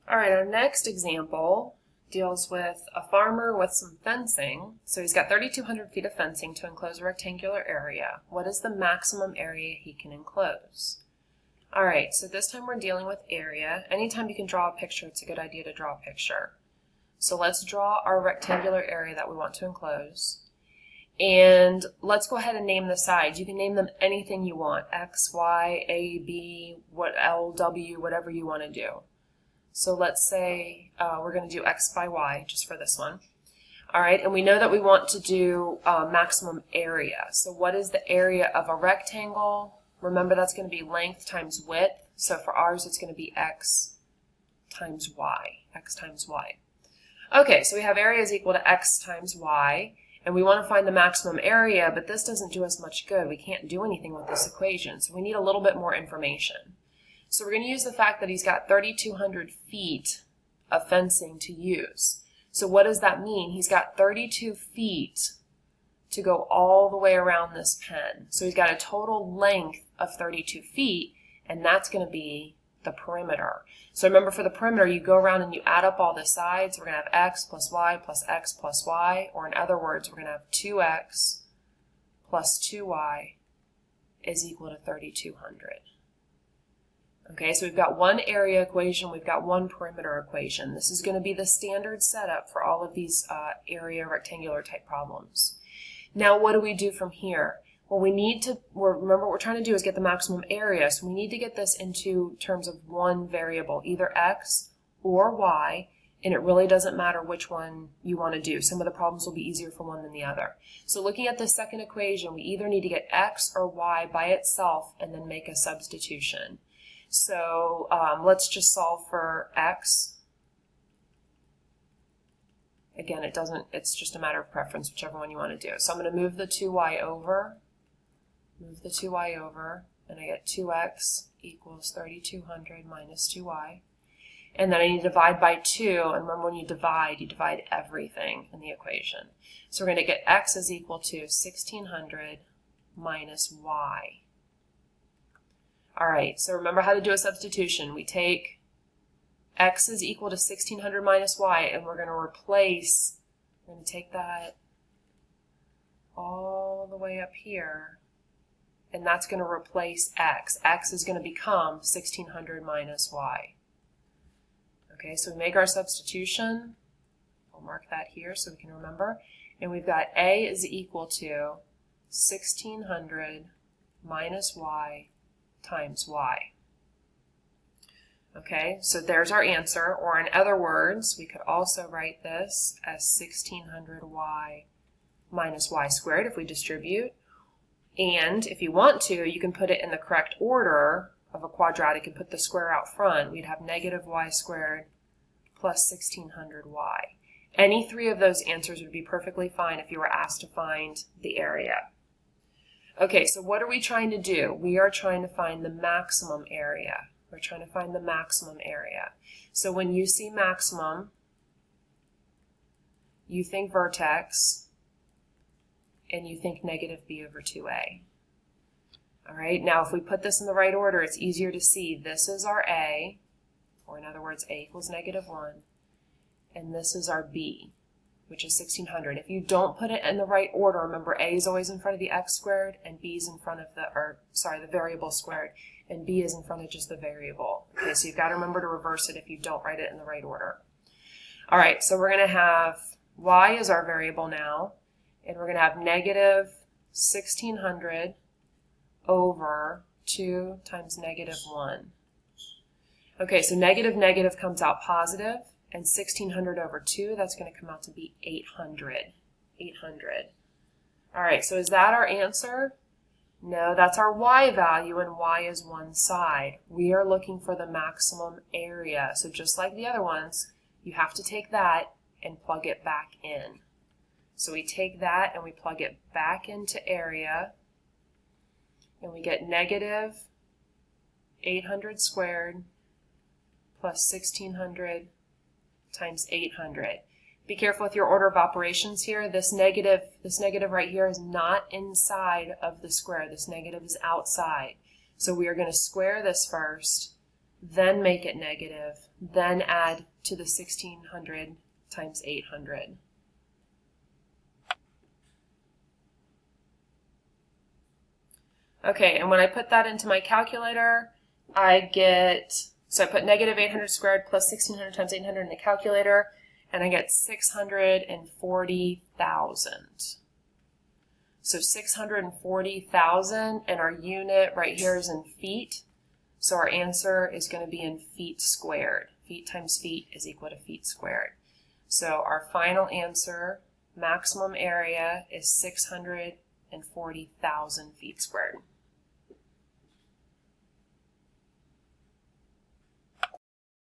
All right, our next example deals with a farmer with some fencing. So he's got 3,200 feet of fencing to enclose a rectangular area. What is the maximum area he can enclose? All right, so this time we're dealing with area. Anytime you can draw a picture, it's a good idea to draw a picture. So let's draw our rectangular area that we want to enclose. And let's go ahead and name the sides. You can name them anything you want, X, Y, A, B, L, W, whatever you want to do. So let's say we're going to do X by Y just for this one. All right, and we know that we want to do maximum area. So what is the area of a rectangle? Remember, that's going to be length times width. So for ours, it's going to be X times Y, X times Y. Okay, so we have area is equal to X times Y, and we want to find the maximum area, but this doesn't do us much good. We can't do anything with this equation, so we need a little bit more information. So we're going to use the fact that he's got 3,200 feet of fencing to use. So what does that mean? He's got 32 feet to go all the way around this pen. So he's got a total length of 32 feet, and that's going to be the perimeter. So remember, for the perimeter, you go around and you add up all the sides. We're going to have X plus Y plus X plus Y, or in other words, we're going to have 2X plus 2Y is equal to 3,200. Okay, so we've got one area equation, we've got one perimeter equation. This is going to be the standard setup for all of these area rectangular type problems. Now, what do we do from here? Well, we need to, remember what we're trying to do is get the maximum area, so we need to get this into terms of one variable, either X or Y, and it really doesn't matter which one you want to do. Some of the problems will be easier for one than the other. So looking at the second equation, we either need to get X or Y by itself and then make a substitution. So let's just solve for X. Again, it's just a matter of preference, whichever one you want to do. So I'm going to move the 2y over, and I get 2x equals 3,200 minus 2y. And then I need to divide by 2, and remember when you divide everything in the equation. So we're going to get x is equal to 1,600 minus y. All right, so remember how to do a substitution. We take x is equal to 1,600 minus y, and we're going to take that all the way up here, and that's going to replace x. X is going to become 1,600 minus y. Okay, so we make our substitution. I'll mark that here so we can remember. And we've got a is equal to 1,600 minus y times y. Okay, so there's our answer, or in other words, we could also write this as 1,600y minus y squared if we distribute. And if you want to, you can put it in the correct order of a quadratic and put the square out front. We'd have negative y squared plus 1,600y. Any three of those answers would be perfectly fine if you were asked to find the area. Okay, so what are we trying to do? We are trying to find the maximum area. We're trying to find the maximum area. So when you see maximum, you think vertex, and you think negative b over 2a. All right, now if we put this in the right order, it's easier to see. This is our a, or in other words, a equals negative 1, and this is our b, which is 1,600. If you don't put it in the right order, remember a is always in front of the x squared, and b is in front of the variable squared, and b is in front of just the variable. Okay, so you've got to remember to reverse it if you don't write it in the right order. All right, so we're going to have y is our variable now, and we're going to have negative 1,600 over 2 times negative 1. Okay, so negative comes out positive, and 1,600 over 2, that's going to come out to be 800. 800. All right, so is that our answer? No, that's our y value, and y is one side. We are looking for the maximum area. So just like the other ones, you have to take that and plug it back in. So we take that and we plug it back into area, and we get negative 800 squared plus 1,600 times 800. Be careful with your order of operations here. This negative right here is not inside of the square. This negative is outside. So we are going to square this first, then make it negative, then add to the 1600 times 800. Okay, and when I put that into my calculator, I get, so I put negative 800 squared plus 1600 times 800 in the calculator, and I get 640,000. So 640,000, and our unit right here is in feet. So our answer is going to be in feet squared. Feet times feet is equal to feet squared. So our final answer, maximum area, is 640,000 feet squared.